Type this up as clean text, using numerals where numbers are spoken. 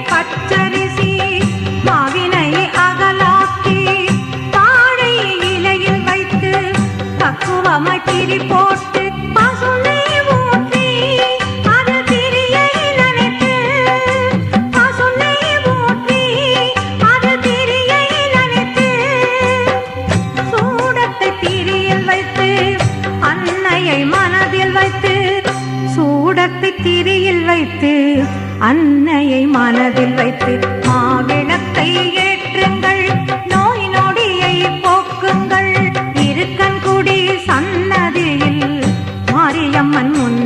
பச்சரிசி மாவினை அகலாக்கி தாழை இலையில் வைத்து பக்குவமாய் திரி போட்டு பசுனை ஊற்றி அது திரியை நனைத்து பசுனை ஊற்றி அது திரியை நனைத்து சூடத்தை திரியில் வைத்து அன்னையை மனதில் வைத்து சூடத்தை திரியில் வைத்து அன்னையை மனதில் வைத்து மாவிளக்கை ஏற்றுங்கள் நோய் நொடியை போக்குங்கள் இருக்கன்குடி சன்னதியில் மாரியம்மன் முன்